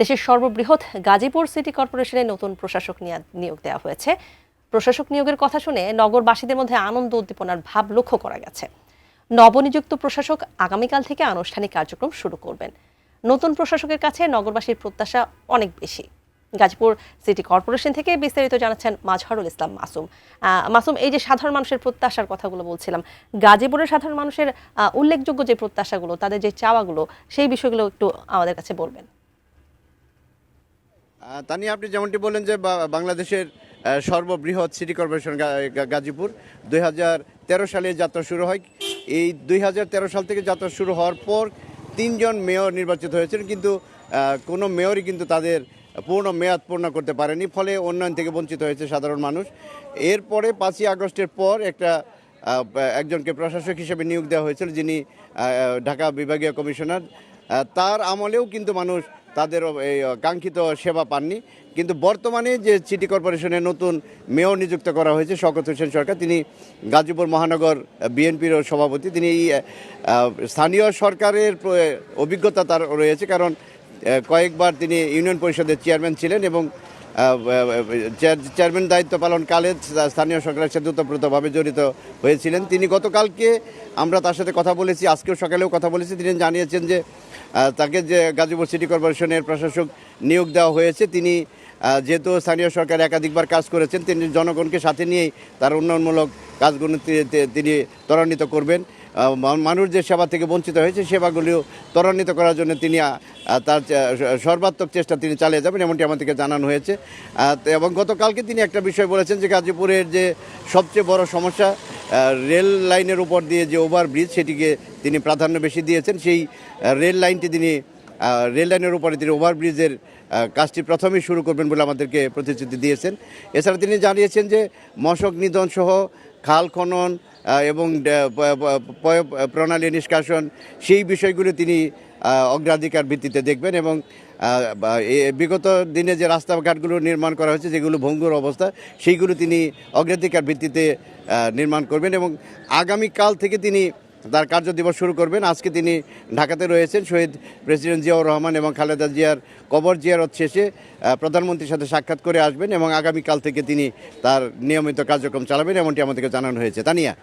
দেশের সর্ববৃহৎ গাজীপুর সিটি কর্পোরেশনে নতুন প্রশাসক নিয়োগ দেওয়া হয়েছে। প্রশাসক নিয়োগের কথা শুনে নগরবাসীদের মধ্যে আনন্দ উদ্দীপনার ভাব লক্ষ্য করা গেছে। নবনিযুক্ত প্রশাসক আগামীকাল থেকে আনুষ্ঠানিক কার্যক্রম শুরু করবেন। নতুন প্রশাসকের কাছে নগরবাসীর প্রত্যাশা অনেক বেশি। গাজীপুর সিটি কর্পোরেশন থেকে বিস্তারিত জানাচ্ছেন মাজহারুল ইসলাম মাসুম। মাসুম, এই যে সাধারণ মানুষের প্রত্যাশার কথাগুলো বলছিলাম, গাজীপুরের সাধারণ মানুষের উল্লেখযোগ্য যে প্রত্যাশাগুলো, তাদের যে চাওয়াগুলো, সেই বিষয়গুলো একটু আমাদের কাছে বলবেন। তানি, আপনি যেমনটি বললেন যে বাংলাদেশের সর্ববৃহৎ সিটি কর্পোরেশন গাজীপুর 2013 সালে যাত্রা শুরু হয়। এই 2013 সাল থেকে যাত্রা শুরু হওয়ার পর 3 জন মেয়র নির্বাচিত হয়েছেন, কিন্তু কোনো মেয়রই কিন্তু তাদের পূর্ণ মেয়াদ পূর্ণ করতে পারেনি, ফলে উন্নয়ন থেকে বঞ্চিত হয়েছে সাধারণ মানুষ। এরপরে 5ই আগস্টের পর একজনকে প্রশাসক হিসেবে নিয়োগ দেওয়া হয়েছিল, যিনি ঢাকা বিভাগীয় কমিশনার। তার আমলেও কিন্তু মানুষ তাদের এই কাঙ্ক্ষিত সেবা পাননি। কিন্তু বর্তমানে যে সিটি কর্পোরেশনের নতুন মেয়র নিযুক্ত করা হয়েছে শওকত হোসেন সরকার, তিনি গাজীপুর মহানগর বিএনপির সভাপতি। তিনি স্থানীয় সরকারের অভিজ্ঞতা তার রয়েছে, কারণ কয়েকবার তিনি ইউনিয়ন পরিষদের চেয়ারম্যান ছিলেন এবং চেয়ারম্যান দায়িত্ব পালনকালে স্থানীয় সরকারের সাথে ওতপ্রোতভাবে জড়িত হয়েছিলেন। তিনি গতকালকে আমরা তার সাথে কথা বলেছি, আজকেও সকালেও কথা বলেছি। তিনি জানিয়েছেন যে তাকে যে গাজীপুর সিটি কর্পোরেশনের প্রশাসক নিয়োগ দেওয়া হয়েছে, তিনি যেহেতু স্থানীয় সরকার একাধিকবার কাজ করেছেন, তিনি জনগণকে সাথে নিয়েই তার উন্নয়নমূলক কাজগুলো তিনি ত্বরান্বিত করবেন। মানুষ যে সেবা থেকে বঞ্চিত হয়েছে, সেবাগুলিও ত্বরান্বিত করার জন্য তিনি তার সর্বাত্মক চেষ্টা তিনি চালিয়ে যাবেন, এমনটি আমাদেরকে জানানো হয়েছে। এবং গতকালকে তিনি একটা বিষয় বলেছেন যে গাজীপুরের যে সবচেয়ে বড় সমস্যা রেল লাইনের উপর দিয়ে যে ওভারব্রিজ, সেটিকে তিনি প্রাধান্য বেশি দিয়েছেন। সেই রেল লাইনের উপরে তিনি ওভারব্রিজের কাজটি প্রথমেই শুরু করবেন বলে আমাদেরকে প্রতিশ্রুতি দিয়েছেন। এছাড়া তিনি জানিয়েছেন যে মশক নিধন সহ খাল খনন এবং প্রণালী নিষ্কাশন, সেই বিষয়গুলো তিনি অগ্রাধিকার ভিত্তিতে দেখবেন এবং বিগত দিনে যে রাস্তাঘাটগুলো নির্মাণ করা হয়েছে, যেগুলো ভঙ্গুর অবস্থা, সেইগুলো তিনি অগ্রাধিকার ভিত্তিতে নির্মাণ করবেন এবং আগামীকাল থেকে তিনি তার কার্যদিবস শুরু করবেন। আজকে তিনি ঢাকাতে রয়েছেন। শহীদ প্রেসিডেন্ট জিয়াউর রহমান এবং খালেদা জিয়ার কবর জিয়ারত শেষে প্রধানমন্ত্রীর সাথে সাক্ষাৎ করে আসবেন এবং আগামীকাল থেকে তিনি তার নিয়মিত কার্যক্রম চালাবেন, এমনটি আমাদেরকে জানানো হয়েছে। তানিয়া।